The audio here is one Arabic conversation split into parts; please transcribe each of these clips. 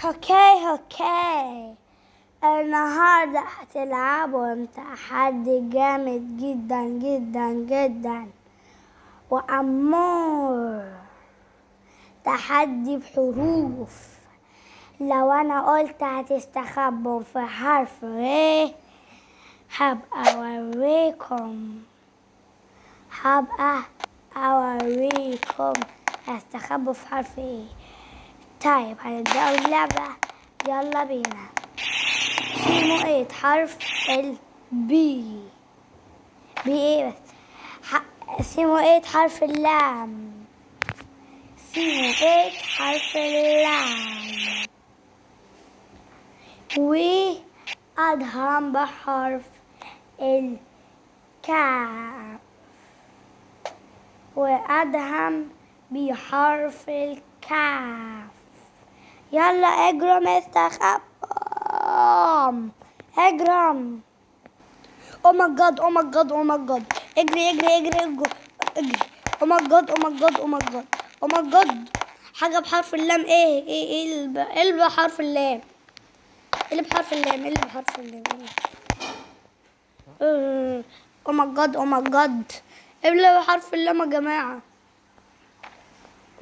اوكي النهاردة هتلعبوا تحدي جامد جدا جدا جدا وأمور. تحدي بحروف. لو أنا قلت هتستخبوا في حرف ايه هبقى أوريكم هستخبوا في حرف ايه. طيب هنبدأ اللعبة، يلا بينا. سيمو ايه حرف البي ايه بس. سيمو ايه حرف اللام. سيمو ايه حرف اللام. وأدهم بحرف الكاف. وأدهم بحرف الكاف. يلا اجرم استخبى. اجرم. او ماي جاد اجري. او ماي جاد حاجه بحرف اللام. ايه اللي بحرف اللام. او ماي جاد ايه اللي بحرف اللام يا جماعه.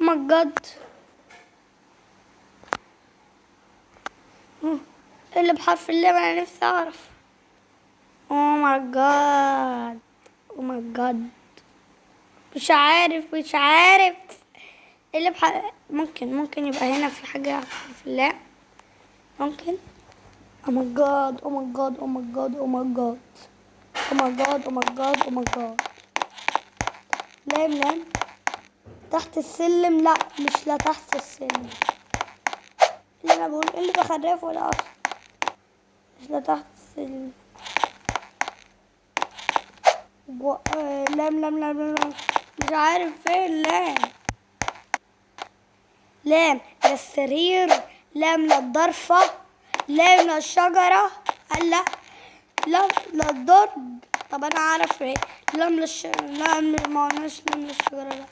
او ماي جاد ايه اللي بحرف اللام. انا نفسي اعرف. او ماي جاد مش عارف ايه اللي ممكن يبقى هنا في حاجه في اللام. ممكن. او ماي جاد لام تحت السلم. لا مش لا تحت السلم. اللي انا بقول اللي بخرفه ده اصلا مش لا تحت السلم. لام مش عارف فين لام للسرير. لام للضرفة. لام للشجرة. لا للضرب. طب انا عارف ايه. لام ما قلناش لام للشجرة.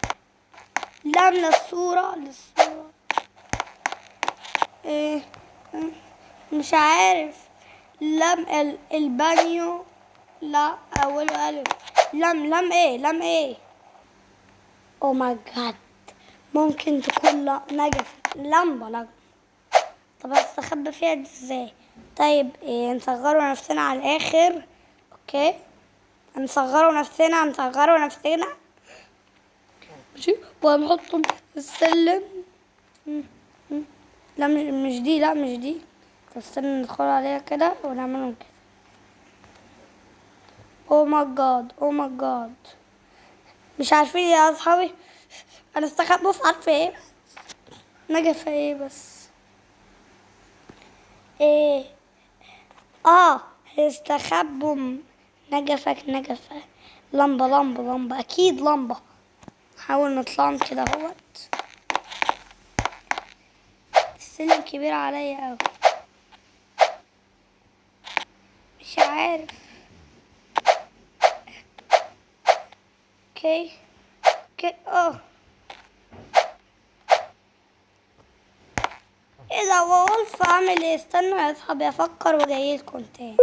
لا لام للصورة ايه مش عارف. لام البانيو. لا اوله الف. لام ايه. او ماي جاد ممكن تكون نجفة. لمبة. طب هستخبى فيها دي ازاي. طيب نصغروا نفسنا على الاخر. اوكي هنصغروا نفسنا ماشي وهنحطهم في السلم. لا مش دي. طب استنى ندخل عليها كده ونعملهم كده. او ماي جاد مش عارفين يا اصحابي انا استخبوا في حرف ايه. نجفة ايه بس. ايه هيستخبوا. نجفة لمبة اكيد لمبة. حاول نطلعهم كده اهوت. السلم كبير عليا اوي. مش عارف. اوكي ايه ده وولف اعمل ايه. استنوا يا اصحابي افكر وجايلكم تاني.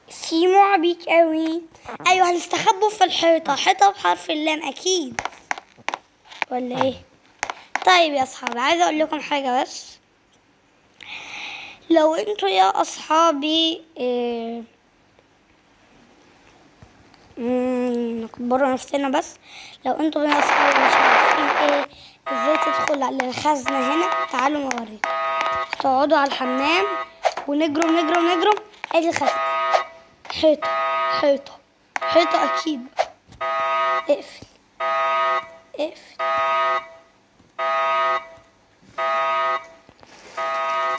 سيمو عبيك قوي. ايوه هنستخبوا في حيطة بحرف اللام اكيد ولا ايه. طيب يا اصحابي عايزه اقول لكم حاجه بس. لو انتوا يا اصحابي نكبروا نفسنا بس. لو انتوا يا اصحابي مش عارفين ازاي تدخل على الخزنه هنا تعالوا نوريكم. تقعدوا على الحمام ونجرم ادي الخزنه. حيطه اكيد. اقفل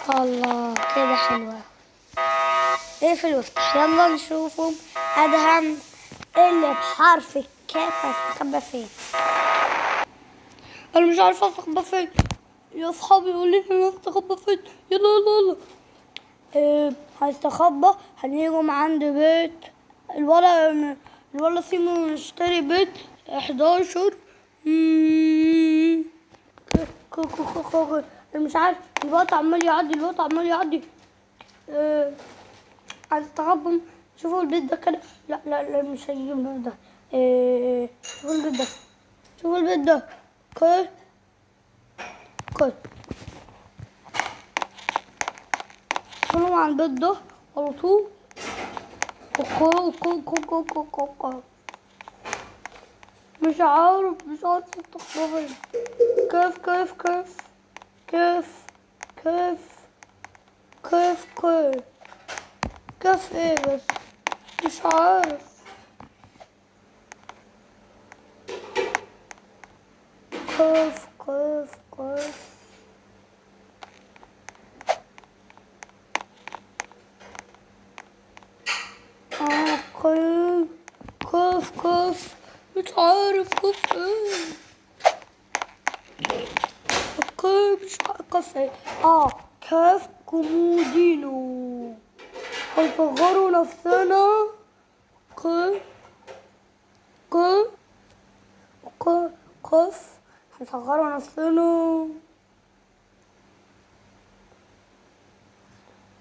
الله كده حلوة. اقفل وافتح. يلا نشوفهم. ادهم اللي بحرف الكاف هستخبى فين. انا مش عارفه استخبى فين يا اصحابي. قولي لي استخبى فين. يلا هستخبى. هنيجوا عند بيت الولا سيمو نشتري بيت 11. انا مش عارف، الوقت عمال يعدي. عايز استخبى. شوفوا البيت ده كده. لا مش هيجيب البيت ده. شوفوا البيت ده. اوكي. ادخلوا على البيت ده على طول. اوكي. مش عارف استخبى. كيف ايه بس؟ مش عارف. كيف اوكي. كيف مش عارف كيف ايه. اوكي مش عارف كيف ايه. كيف كومودينو. هنصغروا نفسنا. اوكي. كيف هنصغروا نفسنا.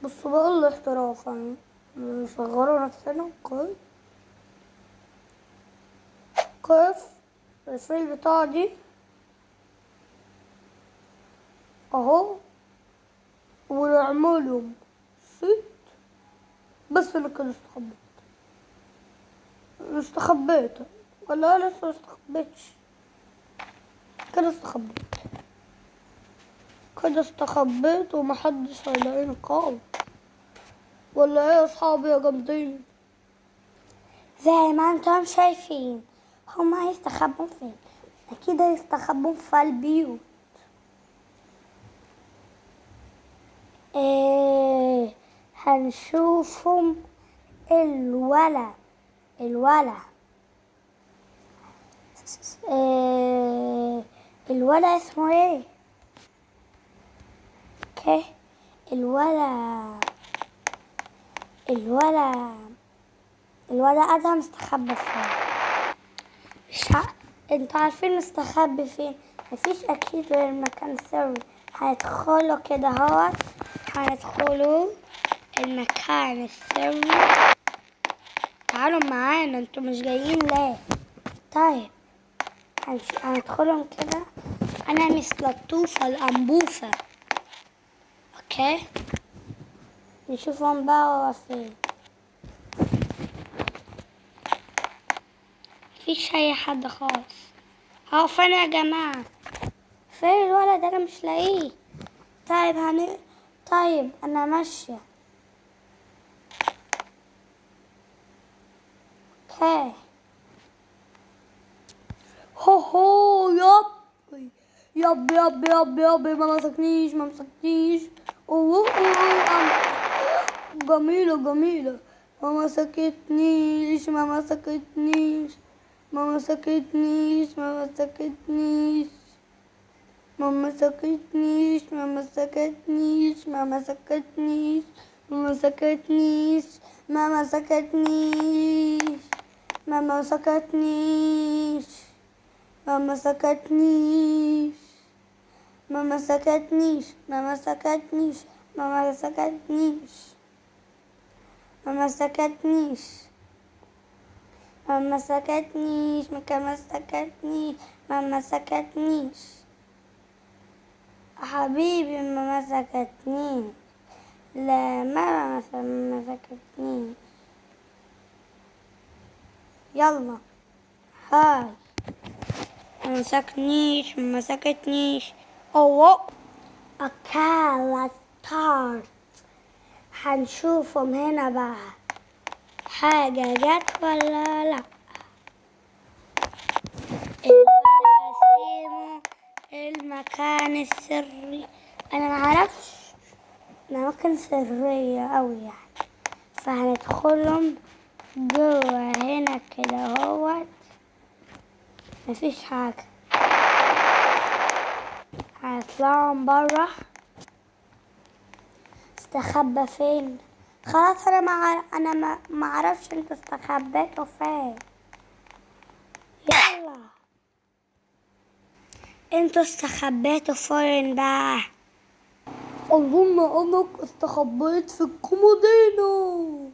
بصوا بقى الاحتراف يعني. نصغروا نفسنا. كيف الفيل بتاع دي اهو، ونعملهم ست. بس اللي كده استخبيت ولا لسه استخبيتش. كده استخبيت ومحدش هيلاقيني خالص. ولا ايه يا اصحابي يا جامدين؟ زي ما انتم شايفين، هما هيستخبوا فين؟ اكيد هيستخبوا في البيوت. هنشوفهم. الولا الولا اسمه ايه؟ اوكي. الولا ادهم استخبى فين؟ انتوا عارفين نستخبي فين؟ مفيش اكيد غير مكان سري. هندخلوا كده اهوت. هندخلوا المكان السري. تعالوا معانا، انتوا مش جايين ليه؟ طيب هندخلهم كده. انا مثل الطوفة الانبوفة. اوكي. نشوفهم بقى هو فين. مفيش اي حد خالص. هو فين يا جماعة؟ فين الولد؟ انا مش لاقيه. طيب انا ماشية. اوكي. هو يب ما مسكنيش. اوه جميلة. ما مسكتنيش. ما مسكتنيش. ما مسكتنيش حبيبي. ما مسكتنيش. لا ما مسكتنيش. يلا هاي. ما مسكتنيش. اوه. اوكي ستارت. هنشوفهم هنا بقى. حاجة جت ولا لا؟ المكان السري. انا معرفش. اماكن سرية اوي يعني. فهندخلهم جوا هنا كده اهوت. مفيش حاجة. هنطلعهم برا. استخبى فين؟ خلاص انا ما اعرفش انتوا استخبيتوا فين. يلا. انتوا استخبيتوا فين بقى؟ اظن انك استخبيت في الكومودينو.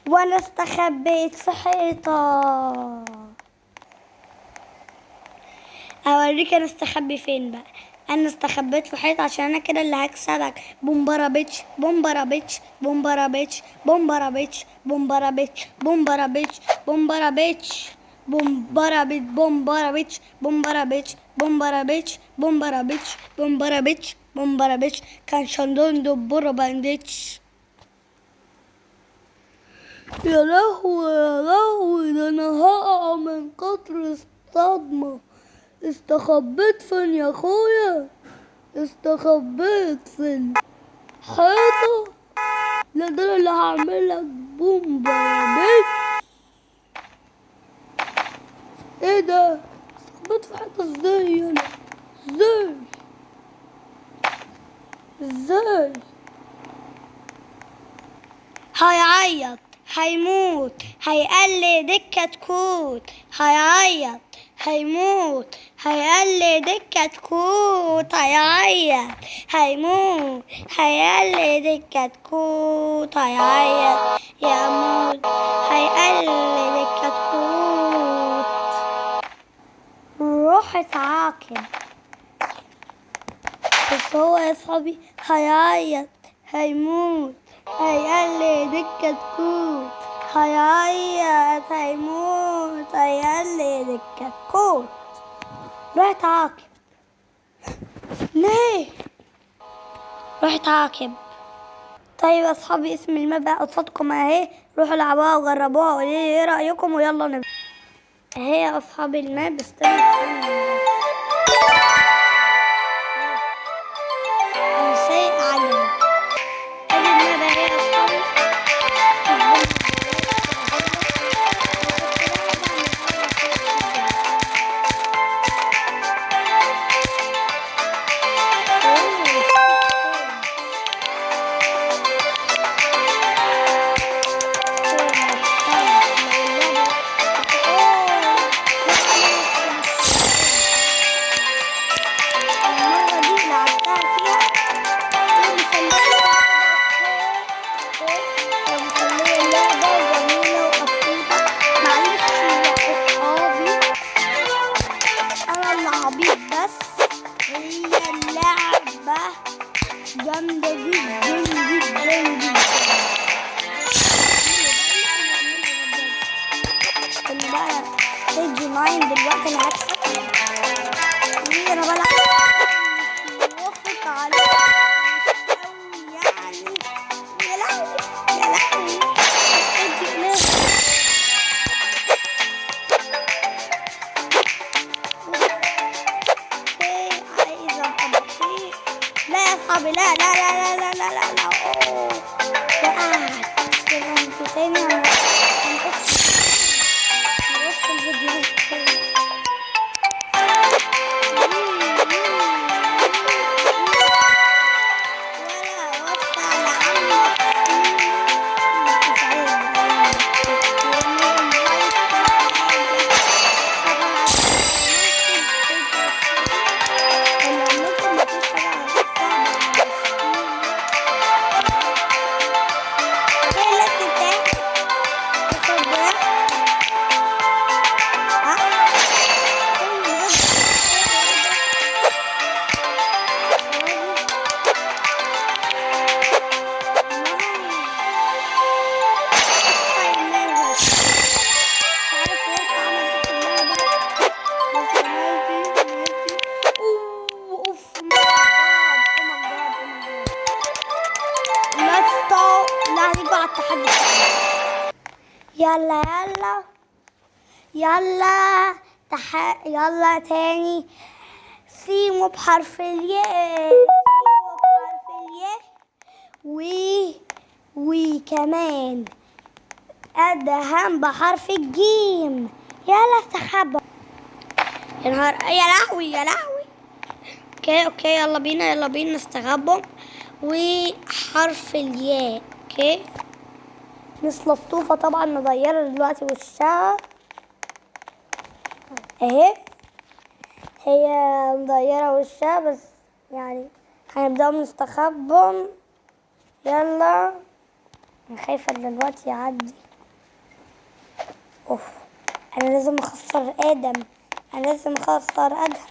وانا استخبيت في حيطة. اوريك انا استخبي فين بقى. انا استخبيت في حيطة عشان انا كده اللي هكسبك. بومبارا بيتش بومبارا بيتش بومبارا بيتش بومبارا بيتش بومبارا بيتش بومبارا بيتش بومبارا بيتش بومبارا بيتش بومبارا بيتش بومبارا بيتش بومبارا بيتش بومبارا بيتش بومبارا بيتش بومبارا بيتش كان شندون دبورة بانديتش. يا لهوي يا لهوي، ده انا هقع من كتر الصدمة. استخبيت فين يا اخويا؟ استخبيت في الحيطة. لا ده انا اللي هعملك بومبا بيت. ايه ده؟ استخبيت في حيطة ازاي انا؟ ازاي؟ ازاي؟ هيعيط، هيموت، هيقلد الكتكوت. هيعيط، هيموت، هيقلد الكتكوت. هيعيط، هيموت، هيقلد الكتكوت. هيعيط، يموت، هيقلد الكتكوت. روح اتعاقب. بس هو يا صاحبي هيعيط، هيموت، هيقلد الكتكوت. هيعيط، هيموت، هيقلد الكتكوت. روح اتعاقب. ليه؟ روح اتعاقب. طيب يا اصحابي، اسم الماب بقى قصادكم اهي. روحوا العبوها وجربوها وقولوا لي ايه رايكم ويلا نبدا. اهي يا اصحابي الماب. استنوا انا سايق عجل. ادي الماب اهي يا اصحابي. جامدة جدا جدا جدا. اللي بقى ستيج 9 دلوقتي انا هكسب. وانا بلعب مش موافق عليه أوي يعني. يا لهوي يا لهوي. ستيج 11. عايزة ابقى بطيء. لا يا صاحبي، لا لا لا لا لا لا لا لا. وقعت. انتوا تاني هنقص الفيديو تاني. ولا وسع لعمك مش يلا يلا يلا يلا تاني. سيمو بحرف الياء. سيمو بحرف الياء. وكمان أدهم بحرف الجيم. يلا استخبى. يا نهار يا لهوي يا لهوي. اوكي يلا بينا يلا بينا نستخبى. وحرف الياء. اوكي مس لطوفة طبعا مغيرة دلوقتي وشها. اهي هي مديرة وشها بس، يعني هنبدأ نستخبى. يلا، انا خايفة ان الوقت يعدي. اوف، انا لازم اخسر ادم، انا لازم اخسر ادهم.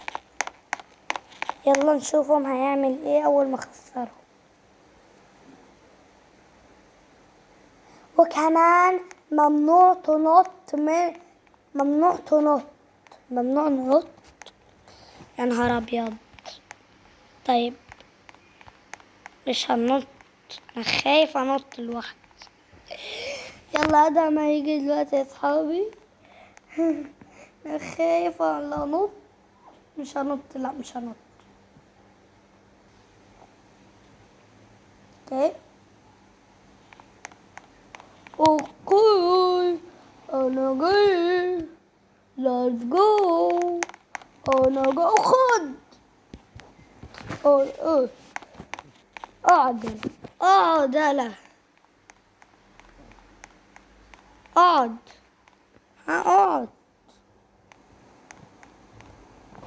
يلا نشوفهم هيعمل ايه اول ما اخسره. وكمان ممنوع تنط ممنوع تنط، ممنوع ننط. يا نهار ابيض. طيب مش هنط، انا خايف انط لوحدي. يلا ادهم هيجي دلوقتي يا صحابي. انا خايفة لا انط. مش هنط، لا مش هنط. اوكي اوكي، انا جاي. ليتس جو. انا جاي. خد. اقعد اقعد يلا. اقعد. هقعد.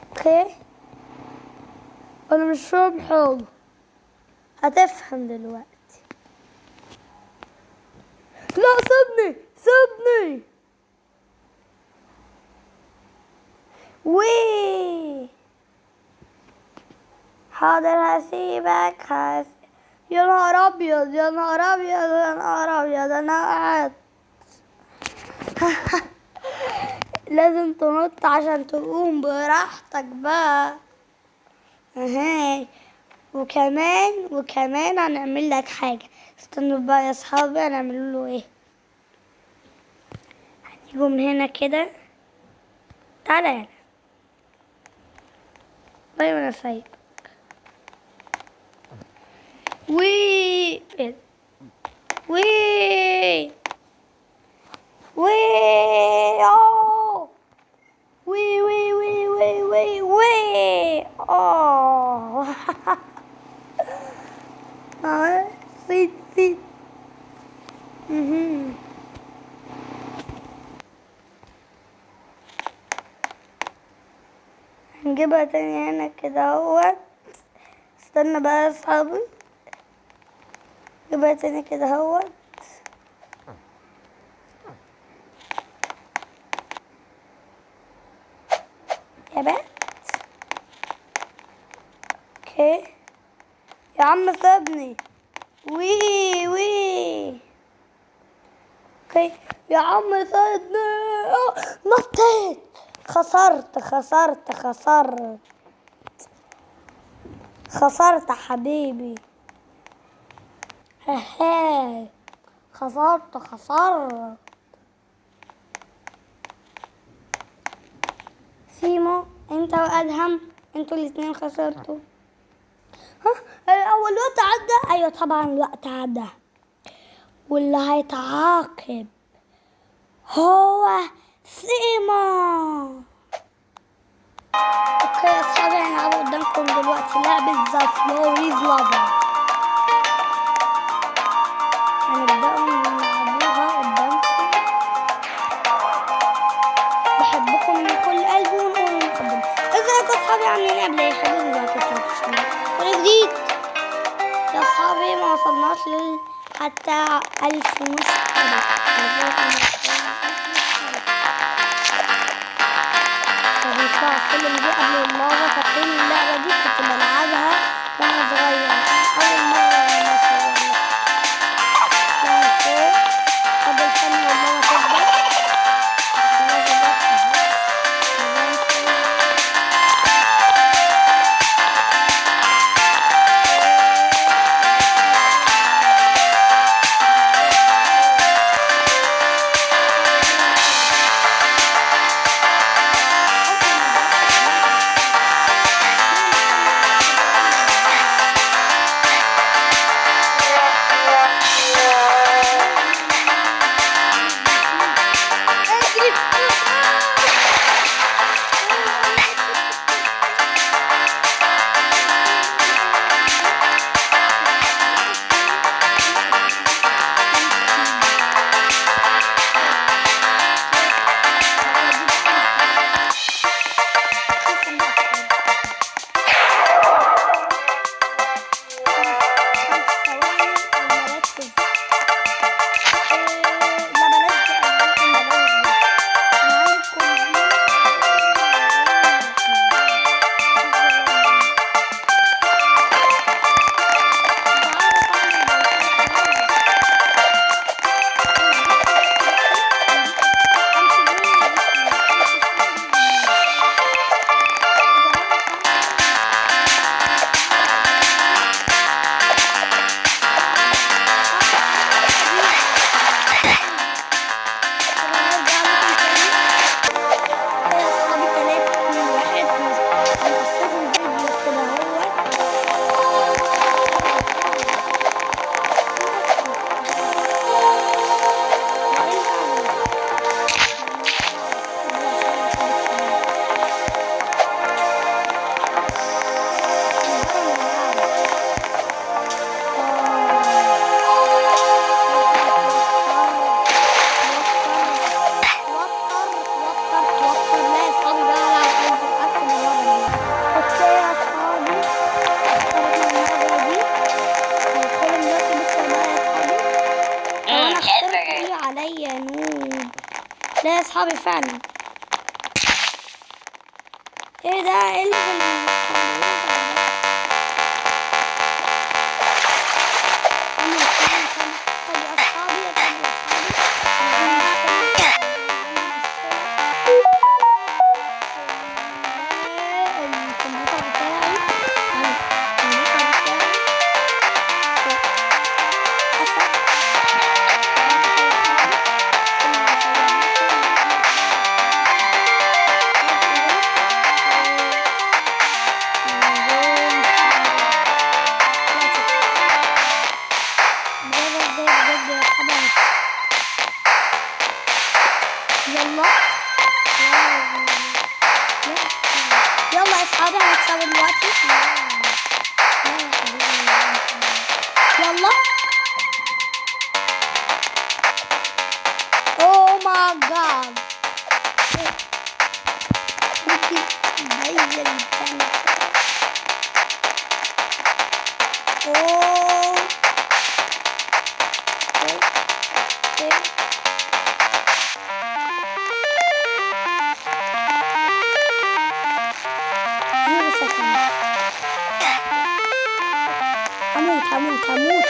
اوكي، انا مش فاهم حاجة. هتفهم دلوقتي. لا سيبني سيبني. وي حاضر هسيبك يا نهار ابيض يا نهار ابيض يا نهار ابيض، انا قاعد. لازم تنط عشان تقوم براحتك بقى. اهي، وكمان هنعمل لك حاجة. استنوا بقى يا اصحابي، هنعمل له ايه. هنيجوا من هنا كده. تعالى يلا. طيب انا سايب. وي وي وي اوه وي وي وي وي وي وي اوه. سيت سيت. هنجيبها تاني هنا كده اهوت. استنى بقى يا اصحابي، نجيبها تاني كده اهوت. يا بنت. اوكي يا عم سيبني. وي وي. اوكي يا عم سيبني. نطيت. خسرت حبيبي. هاي خسرت. سيمو انت وادهم، انتوا الاتنين خسرتوا. ها، اول الوقت عدى. ايوه طبعا الوقت عدى، واللي هيتعاقب هو سيمو. اوكي يا اصحابي، هنلعبوا قدامكم دلوقتي لعبة ذا فلوريز لافا. هنبدأوا نلعبوها قدامكم. بحبكم من كل قلبي ونقول نقدم. ازيكم يا اصحابي، عاملين ايه؟ بلاقي حاجة دلوقتي كل جديد يا اصحابي. ما وصلناش حتى 1000 مشترك. فبنطلع السلم دي قبل اللعبة. فاكرين اللعبة دي كنت بلعبها وانا صغير. اول مرة انا اصور لكم قبل ثانية والله تبدأ. اصحابي بقى العب اكتب اللعبة دي. اوكي يا اصحابي، اخترنا اللعبة دي، هندخل دلوقتي لسه بقى يا اصحابي. لو انا اخترت تقولي عليا نوب. لا يا اصحابي فعلا. ايه ده؟ ايه اللي في يلا يا اصحابي هنكسب دلوقتي. يلا. اوه ماي جاد. ممكن نبين الثاني. اوه هموت.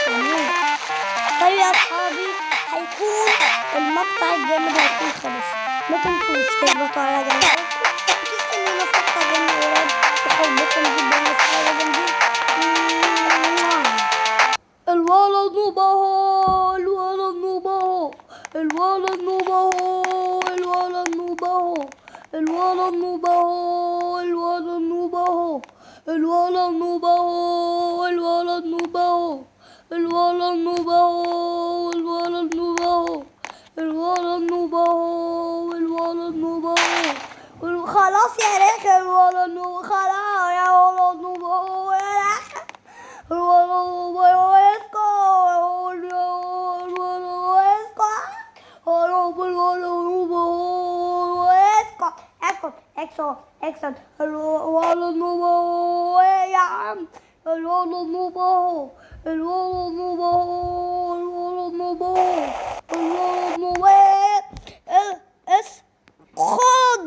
طيب يا اصحابي، هيكون المقطع الجامد هيكون خلص. ما تنسوش تضغطوا على جنب وتستنونا في مقطع جامد قريب. بحبكم جدا يا اصحابي جامدين. الولد نوب اهو، الولد نوب اهو، الولد نوب اهو، الولد نوب اهو، الولد نوب اهو، الولد نوب اهو، الولد نوب اهو، الولد نوب اهو، الولد نوب اهو، الولد نوب اهو، الولد نوب اهو، الولد نوب اهو. خلاص يا ريت الولد نوب، خلاص يا ولد نوب اهو يا ريت. الولد نوب اهو اسكت. الولد نوب اهو يا عم. الولد نوب اهو، الولد نوب اهو، الولد نوب اهو، الولد نوب اهو. خد